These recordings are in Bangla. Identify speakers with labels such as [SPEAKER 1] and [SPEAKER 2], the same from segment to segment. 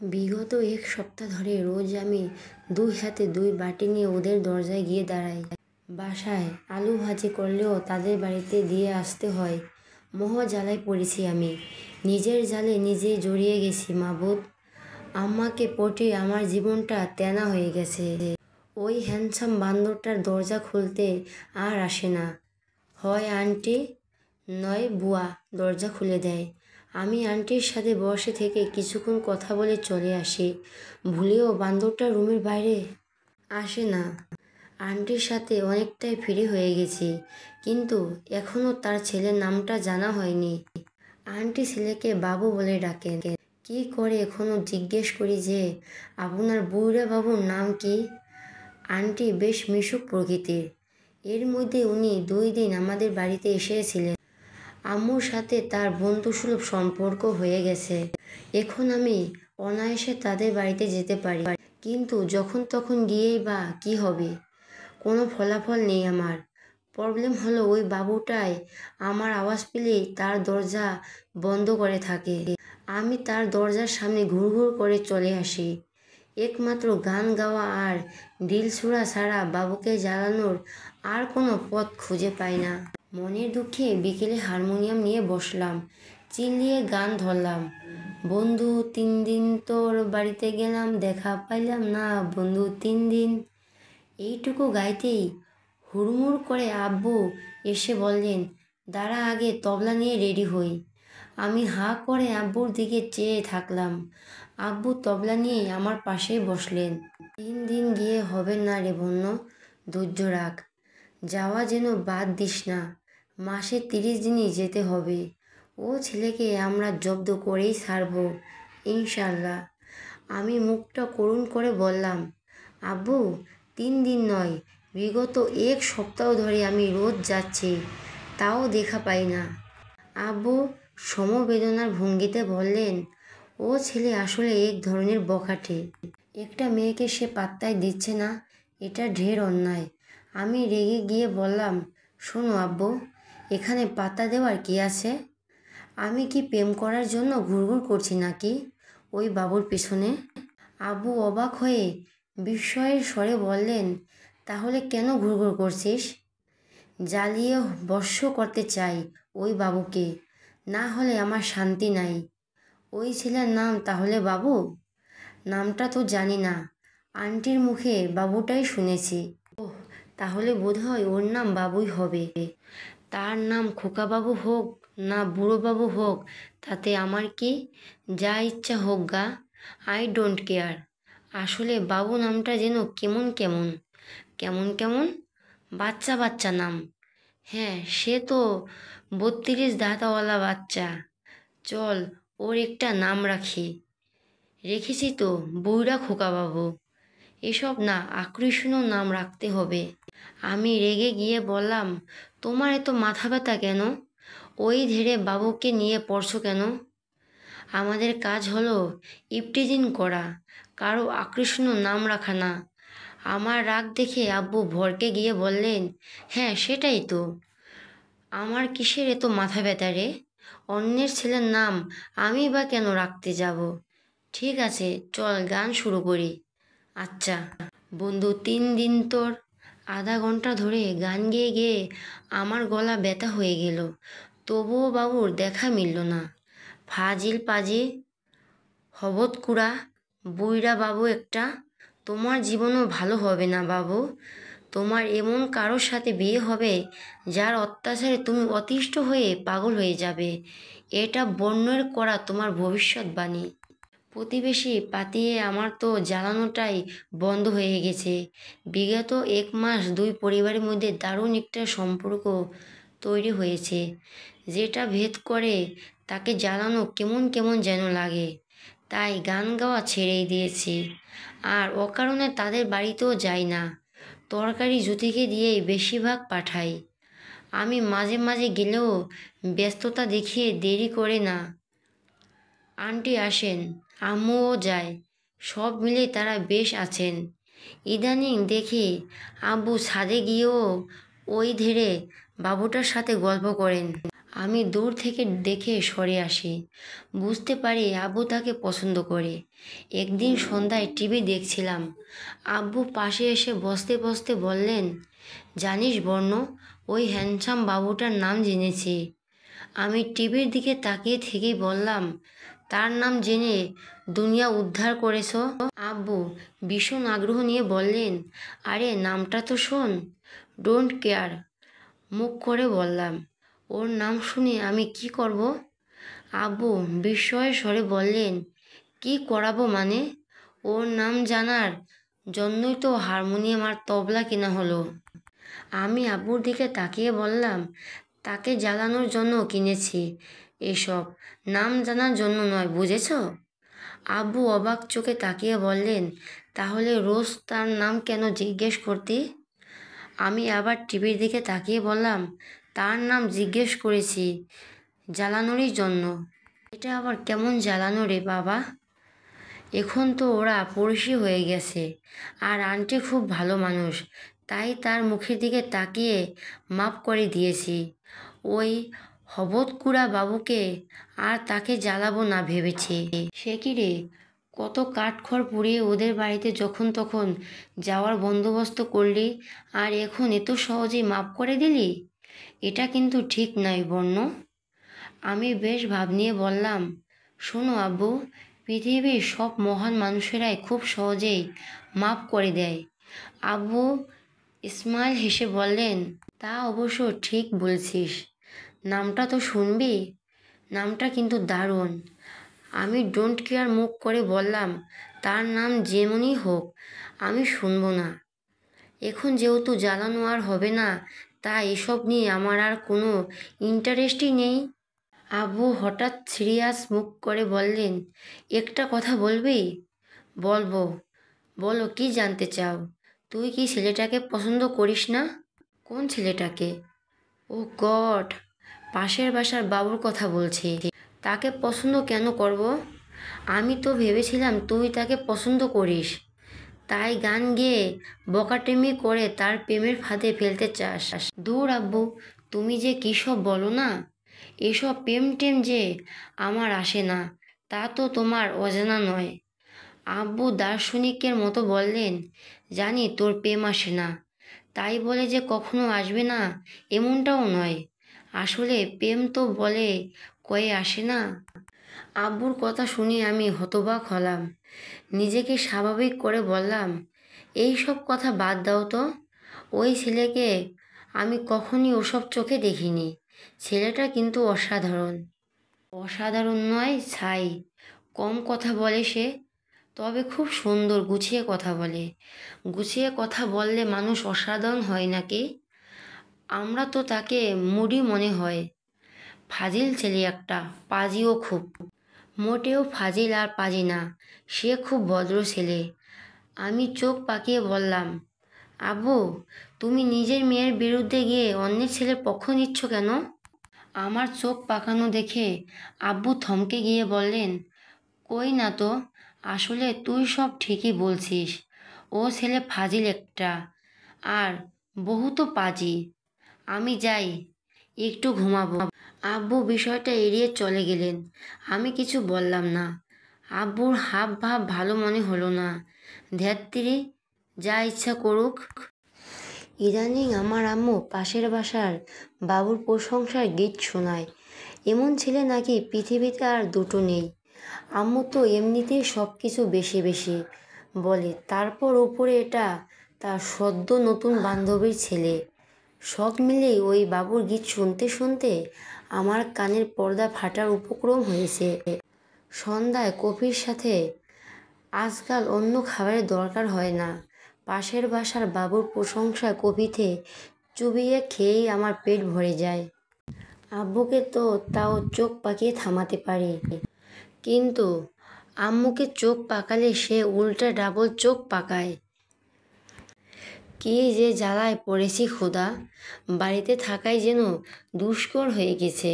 [SPEAKER 1] বিগত এক সপ্তাহ ধরে রোজ আমি দুই হাতে দুই বাটি নিয়ে ওদের দরজায় গিয়ে দাঁড়াই। বাসায় আলু ভাজি করলেও তাদের বাড়িতে দিয়ে আসতে হয়। মহা জ্বালায় পড়েছি আমি, নিজের জালে নিজেই জড়িয়ে গেছি। মাবুদ, আম্মাকে পটিয়ে আমার জীবনটা তেনা হয়ে গেছে। ওই হ্যান্ডসাম বান্দরটার দরজা খুলতে আর আসে না। হয় আন্টি নয় বুয়া দরজা খুলে দেয়। আমি আন্টির সাথে বসে থেকে কিছুক্ষণ কথা বলে চলে আসি। ভুলেও বান্দরটা রুমের বাইরে আসে না। আন্টির সাথে অনেকটাই ফ্রি হয়ে গেছি, কিন্তু এখনও তার ছেলের নামটা জানা হয়নি। আন্টি ছেলেকে বাবু বলে ডাকেন। কি করে এখনও জিজ্ঞেস করি যে আপনার বুড়া বাবুর নাম কি। আন্টি বেশ মিশুক প্রকৃতির। এর মধ্যে উনি 2 দিন আমাদের বাড়িতে এসেছিলেন। আম্মুর সাথে তার বন্ধুসুলভ সম্পর্ক হয়ে গেছে। এখন আমি অনায়াসে তাদের বাড়িতে যেতে পারি, কিন্তু যখন তখন গিয়েই বা কি হবে? কোনো ফলাফল নেই আমার। প্রবলেম হলো ওই বাবুটাই আমার আওয়াজ পেলেই তার দরজা বন্ধ করে থাকে। আমি তার দরজার সামনে ঘুরঘুর করে চলে আসি। একমাত্র গান গাওয়া আর ঢিল ছোড়া ছাড়া বাবুকে জ্বালানোর আর কোনো পথ খুঁজে পাই না। মনের দুঃখে বিকেলে হারমোনিয়াম নিয়ে বসলাম, চিল্লিয়ে গান ধরলাম। বন্ধু 3 দিন তোর বাড়িতে গেলাম, দেখা পাইলাম না বন্ধু 3 দিন। এইটুকু গাইতেই হুড়মুড় করে আব্বু এসে বললেন, দাঁড়া আগে তবলা নিয়ে রেডি হই। আমি হাঁ করে আব্বুর দিকে চেয়ে থাকলাম। আব্বু তবলা নিয়ে আমার পাশেই বসলেন। 3 দিন গিয়ে হবে না রে বন্য, ধৈর্য রাখ। যাওয়া যেন বাদ দিস না, মাসে 30 দিনই যেতে হবে। ও ছেলেকে আমরা জব্দ করেই ছাড়ব ইনশাল্লাহ। আমি মুখটা করুণ করে বললাম, আব্বু 3 দিন নয়, বিগত 1 সপ্তাহ ধরে আমি রোজ যাচ্ছি, তাও দেখা পাই না। আব্বু সমবেদনার ভঙ্গিতে বললেন, ও ছেলে আসলে এক ধরনের বখাটে। একটা মেয়েকে সে পাত্তাই দিচ্ছে না, এটা ঢের অন্যায়। আমি রেগে গিয়ে বললাম, শোনো আব্বু, এখানে পাত্তা দেওয়ার কি আছে? আমি কি প্রেম করার জন্য ঘুরঘুর করছি নাকি ওই বাবুর পিছনে? আব্বু অবাক হয়ে বিস্ময়ের স্বরে বললেন, তাহলে কেন ঘুরঘুর করছিস? জ্বালিয়ে বশ করতে চাই ওই বাবুকে, না হলে আমার শান্তি নাই। ওই ছেলের নাম তাহলে বাবু? নামটা তো জানি না, আন্টির মুখে বাবুটাই শুনেছি। ওহ, তাহলে বোধহয় ওর নাম বাবুই হবে। তার নাম খোকাবাবু হোক না বুড়োবাবু হোক, তাতে আমার কি? যা ইচ্ছা হোক গা, আই ডোন্ট কেয়ার। আসলে বাবু নামটা যেন কেমন কেমন কেমন কেমন বাচ্চা বাচ্চা নাম। হ্যাঁ, সে তো 32 দাঁতওয়ালা বাচ্চা। চল ওর একটা নাম রাখি। রেখেছি তো, বুইড়া খোকাবাবু। এসব না, আকর্ষণীয় নাম রাখতে হবে। আমি রেগে গিয়ে বললাম, তোমার এত মাথা ব্যথা কেন? ওই ধেড়ে বাবুকে নিয়ে পড়ছো কেন? আমাদের কাজ হলো ইফটিজিং করা, কারো আকর্ষণীয় নাম রাখা না। আমার রাগ দেখে আব্বু ভড়কে গিয়ে বললেন, হ্যাঁ সেটাই তো। আমার কিসের এত মাথা ব্যথা রে? অন্যের ছেলের নাম আমি বা কেন রাখতে যাব? ঠিক আছে, চল গান শুরু করি। আচ্ছা। বন্ধু 3 দিন তোর। আধা ঘন্টা ধরে গান গেয়ে গেয়ে আমার গলা ব্যথা হয়ে গেল, তবুও বাবুর দেখা মিলল না। ফাজিল পাজি হবতকুড়া বুইড়া বাবু একটা। তোমার জীবনও ভালো হবে না বাবু। তোমার এমন কারোর সাথে বিয়ে হবে যার অত্যাচারে তুমি অতিষ্ঠ হয়ে পাগল হয়ে যাবে। এটা বন্যের করা তোমার ভবিষ্যৎবাণী। প্রতিবেশী পাতিয়ে আমার তো জ্বালানোটাই বন্ধ হয়ে গেছে। বিগত 1 মাস 2 পরিবারের মধ্যে দারুণ একটা সম্পর্ক তৈরি হয়েছে, যেটা ভেদ করে তাকে জ্বালানো কেমন কেমন যেন লাগে। তাই গান গাওয়া ছেড়েই দিয়েছি, আর অকারণে তাদের বাড়িতেও যাই না। তরকারি জুতিকে দিয়েই বেশিরভাগ পাঠাই। আমি মাঝে মাঝে গেলেও ব্যস্ততা দেখিয়ে দেরি করে না। আন্টি আসেন, আম্মুও যায়, সব মিলে তারা বেশ আছেন। ইদানিং দেখি আব্বু ছাদে গিয়েও ওই ধেড়ে বাবুটার সাথে গল্প করেন। আমি দূর থেকে দেখে সরে আসি। বুঝতে পারি আব্বু তাকে পছন্দ করে। একদিন সন্ধ্যায় টিভি দেখছিলাম, আব্বু পাশে এসে বসতে বসতে বললেন, জানিস বর্ণ, ওই হ্যান্ডসাম বাবুটার নাম জেনেছি। আমি টিভির দিকে তাকিয়ে থেকেই বললাম, তার নাম জেনে দুনিয়া উদ্ধার করেছ? আব্বু ভীষণ আগ্রহ নিয়ে বললেন, আরে নামটা তো শোন। ডোন্ট কেয়ার মুখ করে বললাম, ওর নাম শুনে আমি কি করব? আব্বু বিস্ময়ের স্বরে বললেন, কি করাবো মানে? ওর নাম জানার জন্যই তো হারমোনিয়াম আর তবলা কেনা হলো। আমি আব্বুর দিকে তাকিয়ে বললাম, তাকে জ্বালানোর জন্য কিনেছি, এসব নাম জানার জন্য নয়, বুঝেছ? আব্বু অবাক চোখে তাকিয়ে বললেন, তাহলে রোজ তার নাম কেন জিজ্ঞেস করতি? আমি আবার টিভির দিকে তাকিয়ে বললাম, তার নাম জিজ্ঞেস করেছি জ্বালানোরই জন্য। এটা আবার কেমন জ্বালানো রে বাবা? এখন তো ওরা পড়শি হয়ে গেছে, আর আন্টি খুব ভালো মানুষ, তাই তার মুখের দিকে তাকিয়ে মাপ করে দিয়েছি। ওই হবতকুড়া বাবুকে আর তাকে জ্বালাবো না ভেবেছি। সে কি রে, কত কাঠখড় পুড়িয়ে ওদের বাড়িতে যখন তখন যাওয়ার বন্দোবস্ত করলি, আর এখন এত সহজেই মাপ করে দিলি? এটা কিন্তু ঠিক নয় বর্ণ। আমি বেশ ভাব নিয়ে বললাম, শোনো আব্বু, পৃথিবীর সব মহান মানুষেরাই খুব সহজেই মাপ করে দেয়। আব্বু ইসমাইল হেসে বললেন, তা অবশ্য ঠিক বলছিস। নামটা তো শুনবি? নামটা কিন্তু দারুণ। আমি ডোন্ট কেয়ার মুখ করে বললাম, তার নাম যেমনই হোক আমি শুনবো না। এখন যেহেতু জ্বালানো আর হবে না, তাই এসব নিয়ে আমার আর কোনো ইন্টারেস্টই নেই। আব্বু হঠাৎ সিরিয়াস মুখ করে বললেন, একটা কথা বলবি? বলবো। বলো, কি জানতে চাও? তুই কি ছেলেটাকে পছন্দ করিস না? কোন ছেলেটাকে? ও গড, পাশের বাসার বাবুর কথা বলছি। তাকে পছন্দ কেন করব? আমি তো ভেবেছিলাম তুই তাকে পছন্দ করিস, তাই গান গেয়ে বকাটেমি করে তার প্রেমের ফাঁদে ফেলতে চাস। দূর আব্বু, তুমি যে কী সব বলো না। এসব প্রেম টেম যে আমার আসে না, তা তো তোমার অজানা নয়। আব্বু দার্শনিকের মতো বললেন, জানি তোর প্রেম আসে না, তাই বলে যে কখনো আসবে না এমনটাও নয়। আসলে প্রেম তো বলে কয়ে আসে না। আব্বুর কথা শুনে আমি হতবাক হলাম। নিজেকে স্বাভাবিক করে বললাম, এই সব কথা বাদ দাও তো। ওই ছেলেকে আমি কখনই ওসব চোখে দেখিনি। ছেলেটা কিন্তু অসাধারণ। অসাধারণ নয় ছাই, কম কথা বলে সে, তবে খুব সুন্দর গুছিয়ে কথা বলে। গুছিয়ে কথা বললে মানুষ অসাধারণ হয় নাকি? আমরা তো তাকে মুডি মনে হয়। ফাজিল ছেলে একটা, পাজিও খুব। মোটেও ফাজিল আর পাজি না, সে খুব ভদ্র ছেলে। আমি চোখ পাকিয়ে বললাম, আব্বু, তুমি নিজের মেয়ের বিরুদ্ধে গিয়ে অন্যের ছেলের পক্ষ নিচ্ছ কেন? আমার চোখ পাকানো দেখে আব্বু থমকে গিয়ে বললেন, কই না তো, আসলে তুই সব ঠিকই বলছিস। ও ছেলে ফাজিল একটা, আর বহুত পাজি। আমি যাই, একটু ঘুমাবো। আব্বু বিষয়টা এড়িয়ে চলে গেলেন। আমি কিছু বললাম না। আব্বুর হাব ভাব ভালো মনে হলো না। ধ্যাত্তেরি, যা ইচ্ছা করুক। ইদানিং আমার আম্মু পাশের বাসার বাবুর প্রশংসার গীত শোনায়। এমন ছেলে নাকি পৃথিবীতে আর দুটো নেই। আম্মু তো এমনিতেই সব কিছু বেশি বেশি বলে, তারপর ওপরে এটা তার সদ্য নতুন বান্ধবীর ছেলে। সব মিলেই ওই বাবুর গীত শুনতে শুনতে আমার কানের পর্দা ফাটার উপক্রম হয়েছে। সন্ধ্যায় কফির সাথে আজকাল অন্য খাবারের দরকার হয় না। পাশের বাসার বাবুর প্রশংসায় কফিতে চুবিয়ে খেয়েই আমার পেট ভরে যায়। আব্বুকে তো তাও চোখ পাকিয়ে থামাতে পারি, কিন্তু আম্মুকে চোখ পাকালে সে উল্টা ডাবল চোখ পাকায়। কী যে জ্বালায় পড়েছি খোদা, বাড়িতে থাকাই যেন দুষ্কর হয়ে গেছে।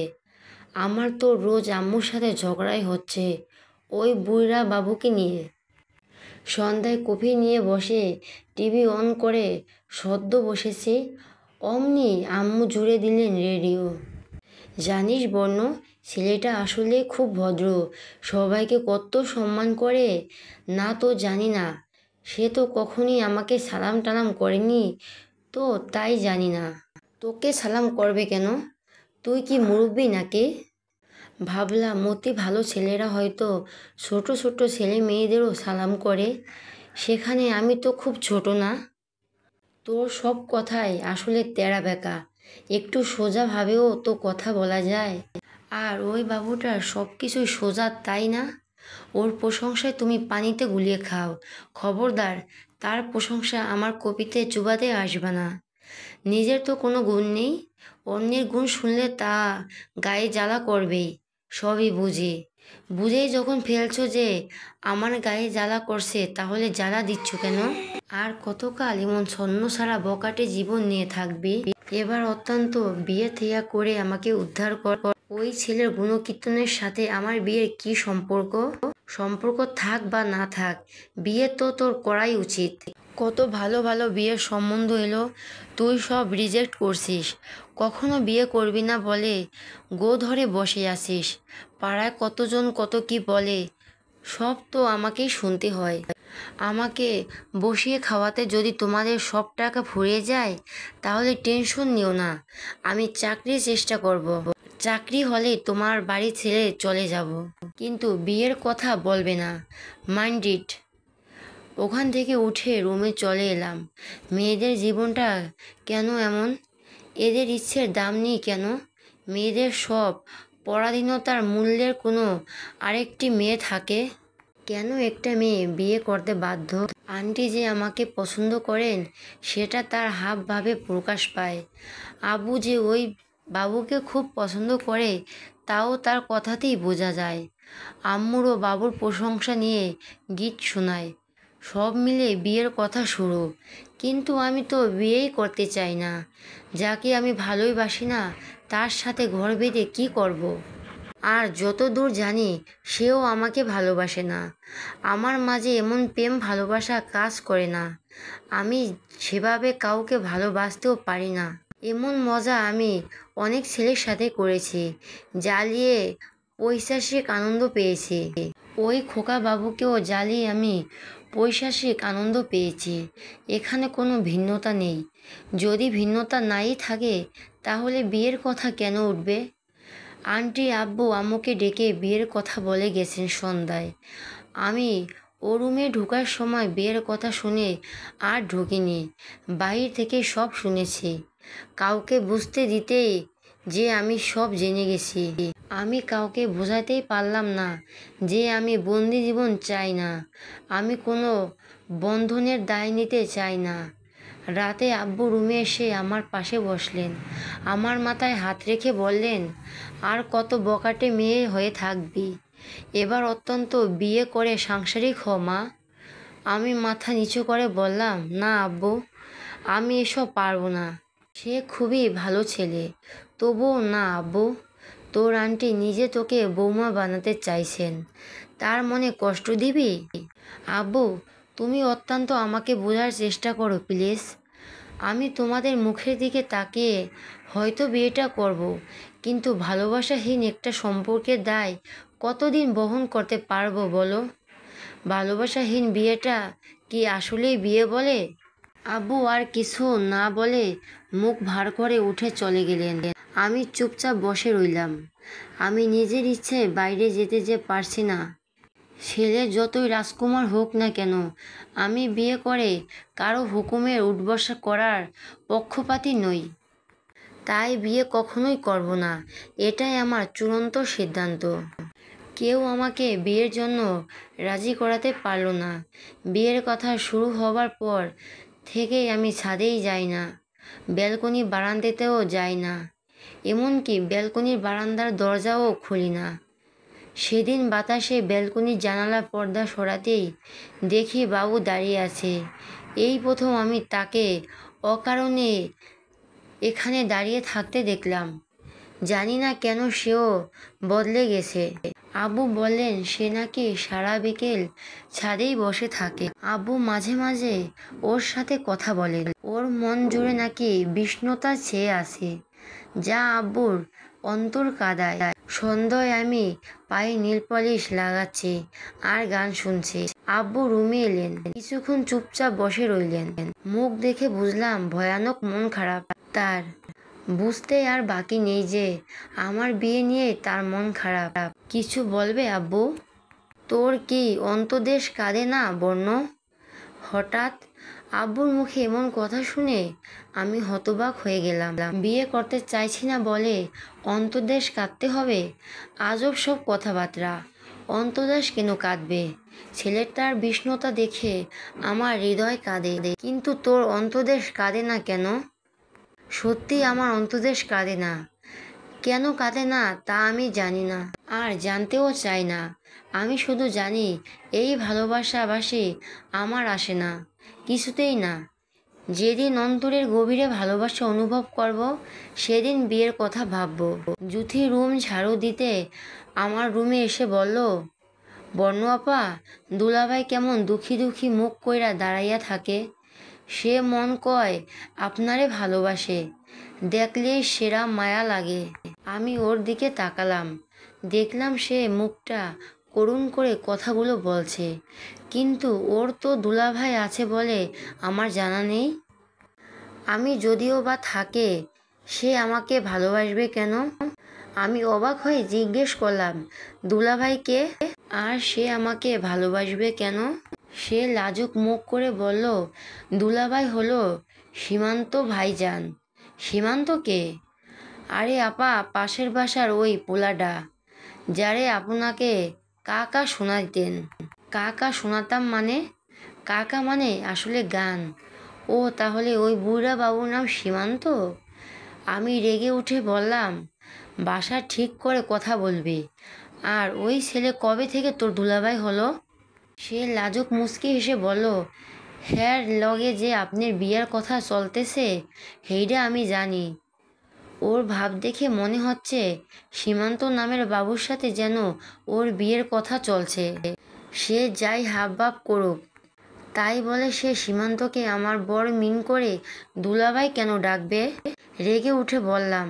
[SPEAKER 1] আমার তো রোজ আম্মুর সাথে ঝগড়াই হচ্ছে ওই বুইড়া বাবুকে নিয়ে। সন্ধ্যায় কফি নিয়ে বসে টিভি অন করে সদ্য বসেছি, অমনি আম্মু জুড়ে দিলেন রেডিও। জানিস বর্ণ, ছেলেটা আসলে খুব ভদ্র, সবাইকে কত সম্মান করে। না তো জানি না, সে তো কখনই আমাকে সালাম টালাম করেনি, তো তাই জানি না। তোকে সালাম করবে কেন? তুই কি মুরব্বি নাকি? ভাবলাম মতি ভালো ছেলেরা হয়তো ছোট ছোট ছেলে মেয়েদেরও সালাম করে, সেখানে আমি তো খুব ছোট না। তোর সব কথাই আসলে তেরা বেঁকা, একটু সোজাভাবেও তো কথা বলা যায়। আর ওই বাবুটার সব কিছুই সোজা, তাই না? ওর প্রশংসায় তুমি পানিতে গুলিয়ে খাও। খবরদার, তার প্রশংসা আমার কপিতে চুবাতে আসবে না। নিজের তো কোনো গুণ নেই, অন্যের গুণ শুনলে তা গায়ে জ্বালা করবেই। সবই বুঝেই যখন ফেলছো যে আমার গায়ে জ্বালা করছে, তাহলে জ্বালা দিচ্ছ কেন? আর কতকাল এমন ছন্ন ছাড়া বকাটে জীবন নিয়ে থাকবি? এবার অত্যন্ত বিয়ে থিয়া করে আমাকে উদ্ধার কর। ওই ছেলের গুণকীর্তনের সাথে আমার বিয়ের কি সম্পর্ক? সম্পর্ক থাক বা না থাক, বিয়ে তো তোর করাই উচিত। কত ভালো ভালো বিয়ের সম্বন্ধ এলো, তুই সব রিজেক্ট করছিস। কখনো বিয়ে করবি না বলে গো ধরে বসে আছিস। পাড়ায় কতজন কত কি বলে, সব তো আমাকেই শুনতে হয়। আমাকে বসিয়ে খাওয়াতে যদি তোমাদের সব টাকা ফুরিয়ে যায়, তাহলে টেনশন নিও না, আমি চাকরির চেষ্টা করব। চাকরি হলে তোমার বাড়ি ছেড়ে চলে যাব, কিন্তু বিয়ের কথা বলবে না, মাইন্ড ইট। ওখান থেকে উঠে রুমে চলে এলাম। মেয়েদের জীবনটা কেন এমন? এদের ইচ্ছের দাম নেই কেন? মেয়েদের সব পরাধীনতার মূল্যের কোনো আরেকটি মেয়ে থাকে কেন? একটা মেয়ে বিয়ে করতে বাধ্য। আন্টি যে আমাকে পছন্দ করেন, সেটা তার হাব ভাবে প্রকাশ পায়। আবু যে ওই বাবুকে খুব পছন্দ করে, তাও তার কথাতেই বোঝা যায়। আম্মুরও বাবুর প্রশংসা নিয়ে গীত শোনায়। সব মিলে বিয়ের কথা শুরু, কিন্তু আমি তো বিয়েই করতে চাই না। যাকে আমি ভালোই না, তার সাথে ঘর বেঁধে কী করব? আর যত দূর জানি, সেও আমাকে ভালোবাসে না। আমার মাঝে এমন প্রেম ভালোবাসা কাজ করে না। আমি সেভাবে কাউকে ভালোবাসতেও পারি না। এমন মজা আমি অনেক ছেলের সাথে করেছি, জ্বালিয়ে পৈশাচিক আনন্দ পেয়েছি। ওই খোকা বাবুকেও জ্বালিয়ে আমি পৈশাচিক আনন্দ পেয়েছি। এখানে কোনো ভিন্নতা নেই। যদি ভিন্নতা নাই থাকে, তাহলে বিয়ের কথা কেন উঠবে? আন্টি আব্বু আম্মুকে ডেকে বিয়ের কথা বলে গেছেন সন্ধ্যায়। আমি ও রুমে ঢোকার সময় বিয়ের কথা শুনে আর ঢুকিনি, বাহির থেকে সব শুনেছি। কাউকে বুঝতে দিতেই যে আমি সব জেনে গেছি। আমি কাউকে বোঝাতেই পারলাম না যে আমি বন্দি জীবন চাই না, আমি কোনো বন্ধনের দায় নিতে চাই না। রাতে আব্বু রুমে এসে আমার পাশে বসলেন, আমার মাথায় হাত রেখে বললেন, আর কত বকাটে মেয়ে হয়ে থাকবি, এবার অত্যন্ত বিয়ে করে সাংসারিক হ মা। আমি মাথা নিচু করে বললাম, না আব্বু, আমি এসব পারবো না। সে খুবই ভালো ছেলে, তবুও না আব্বু। তোর আন্টি নিজে তোকে বৌমা বানাতে চাইছেন, তার মনে কষ্ট দিবি? আব্বু, তুমি অত্যন্ত আমাকে বোঝার চেষ্টা করো প্লিজ। আমি তোমাদের মুখের দিকে তাকিয়ে হয়তো বিয়েটা করব, কিন্তু ভালোবাসাহীন একটা সম্পর্কের দায় কতদিন বহন করতে পারবো বলো? ভালোবাসাহীন বিয়েটা কি আসলেই বিয়ে বলে? আব্বু আর কিছু না বলে মুখ ভার করে উঠে চলে গেলেন। আমি চুপচাপ বসে রইলাম। আমি নিজের ইচ্ছায় বাইরে যেতে যে পারছি না। ছেলে যতই রাজকুমার হোক না কেন, আমি বিয়ে করে কারো হুকুমের উঠবসা করার পক্ষপাতী নই। তাই বিয়ে কখনোই করব না, এটাই আমার চূড়ান্ত সিদ্ধান্ত। কেউ আমাকে বিয়ের জন্য রাজি করাতে পারলো না। বিয়ের কথা শুরু হবার পর থেকেই আমি ছাদেই যাই না, ব্যালকনি বারান্দাতেও যাই না, এমনকি ব্যালকনির বারান্দার দরজাও খুলি না। সেদিন বাতাসে ব্যালকনির জানালার পর্দা সরাতেই দেখি বাবু দাঁড়িয়ে আছে। এই প্রথম আমি তাকে অকারণে এখানে দাঁড়িয়ে থাকতে দেখলাম। জানি না কেন সেও বদলে গেছে। আব্বু বললেন সে নাকি সারা বিকেল ছাদেই বসে থাকে। আব্বু মাঝে মাঝে ওর সাথে কথা বলেন। ওর মন জুড়ে নাকি বিষণ্ণতা ছেয়ে আছে, যা আব্বুর অন্তর কাঁদায়। সন্ধ্যায় আমি পায়ে নীল পলিশ লাগাচ্ছি আর গান শুনছি। আব্বু রুমে এলেন, কিছুক্ষণ চুপচাপ বসে রইলেন। মুখ দেখে বুঝলাম ভয়ানক মন খারাপ তার। বুঝতে আর বাকি নেই যে আমার বিয়ে নিয়ে তার মন খারাপ। কিছু বলবে আব্বু? তোর কি অন্তদেশ কাঁদে না বর্ণ? হঠাৎ আব্বুর মুখে এমন কথা শুনে আমি হতবাক হয়ে গেলাম। বিয়ে করতে চাইছি না বলে অন্তদেশ কাঁদতে হবে? আজব সব কথাবার্তা। অন্তদেশ কেন কাঁদবে? ছেলেটার বিষণ্ণতা দেখে আমার হৃদয় কাঁদে, কিন্তু তোর অন্তদেশ কাঁদে না কেন? সত্যি আমার অন্তদেশ কাঁদে না। কেন কাঁদে না তা আমি জানি না, আর জানতেও চাই না। আমি শুধু জানি এই ভালোবাসাবাসি আমার আসে না, কিছুতেই না। যেদিন অন্তরের গভীরে ভালোবাসা অনুভব করব, সেদিন বিয়ের কথা ভাবব। জুথি রুম ঝাড়ু দিতে আমার রুমে এসে বলল, বর্ণ আপা, দুলাভাই কেমন দুঃখী দুঃখী মুখ কইরা দাঁড়াইয়া থাকে। সে মন কয় আপনারে ভালোবাসে, দেখলেই সেরা মায়া লাগে। আমি ওর দিকে তাকালাম, দেখলাম সে মুখটা করুণ করে কথাগুলো বলছে, কিন্তু ওর তো দুলাভাই আছে বলে আমার জানা নেই। আমি যদিও বা থাকে, সে আমাকে ভালোবাসবে কেন? আমি অবাক হয়ে জিজ্ঞেস করলাম, দুলাভাই কে, আর সে আমাকে ভালোবাসবে কেন? সে লাজুক মুখ করে বলল, দুলাভাই হলো সীমান্ত ভাইজান। সীমান্ত কে? আরে আপা, পাশের বাসার ওই পোলাডা, যারে আপনাকে কাকা শোনাইতেন। কাকা শোনাতাম মানে? কাকা মানে আসলে গান। ও তাহলে ওই বুড়া বাবুর নাম সীমান্ত? আমি রেগে উঠে বললাম, বাসা ঠিক করে কথা বলবি। আর ওই ছেলে কবে থেকে তোর দুলাভাই হলো? সে লাজুক মুচকি হেসে বলল, হ্যার লগে যে আপনার বিয়ের কথা চলতেছে সেইটা আমি জানি। ওর ভাব দেখে মনে হচ্ছে সীমান্ত নামের বাবুর সাথে যেন ওর বিয়ের কথা চলছে। সে যাই হাবভাব করুক, তাই বলে সে সীমান্তকে আমার বর মিন করে দুলাভাই কেন ডাকবে? রেগে উঠে বললাম,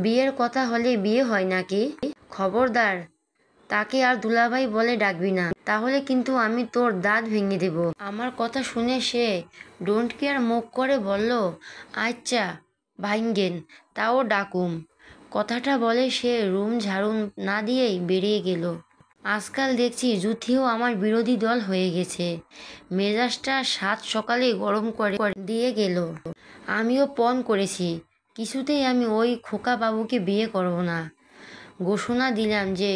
[SPEAKER 1] বিয়ের কথা হলে বিয়ে হয় নাকি? খবরদার তাকে আর দুলাভাই বলে ডাকবি না, তাহলে কিন্তু আমি তোর দাঁত ভেঙে দেব। আমার কথা শুনে সে ডোন্ট কেয়ার মুখ করে বলল, আচ্ছা ভাইঙ্গেন, তাও ডাকুম। কথাটা বলে সে রুম ঝাড়ু না দিয়েই বেরিয়ে গেল। আজকাল দেখছি জুথিও আমার বিরোধী দল হয়ে গেছে। মেজাজটা সাত সকালে গরম করে দিয়ে গেল। আমিও পণ করেছি, কিছুতেই আমি ওই খোকা বাবুকে বিয়ে করব না। ঘোষণা দিলাম যে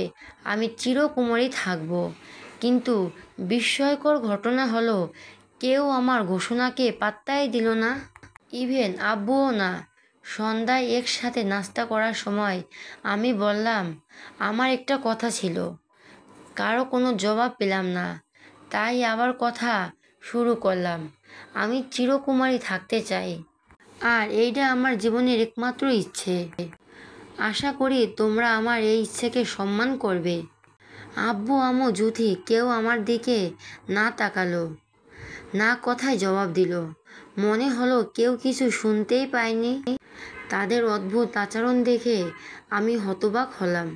[SPEAKER 1] আমি চিরকুমারী থাকব। কিন্তু বিস্ময়কর ঘটনা হলো, কেউ আমার ঘোষণাকে পাত্তাই দিল না, ইভেন আব্বুও না। সন্ধ্যায় একসাথে নাস্তা করার সময় আমি বললাম, আমার একটা কথা ছিল। কারো কোনো জবাব পেলাম না, তাই আবার কথা শুরু করলাম। আমি চিরকুমারী থাকতে চাই, আর এইটা আমার জীবনের একমাত্র ইচ্ছে। আশা করি তোমরা আমার এই ইচ্ছেকে সম্মান করবে। আব্বু আম্মু জুথি কেউ আমার দিকে না তাকালো, না কথায় জবাব দিল। মনে হলো কেউ কিছু শুনতেই পায়নি। তাদের অদ্ভুত আচরণ দেখে আমি হতবাক হলাম।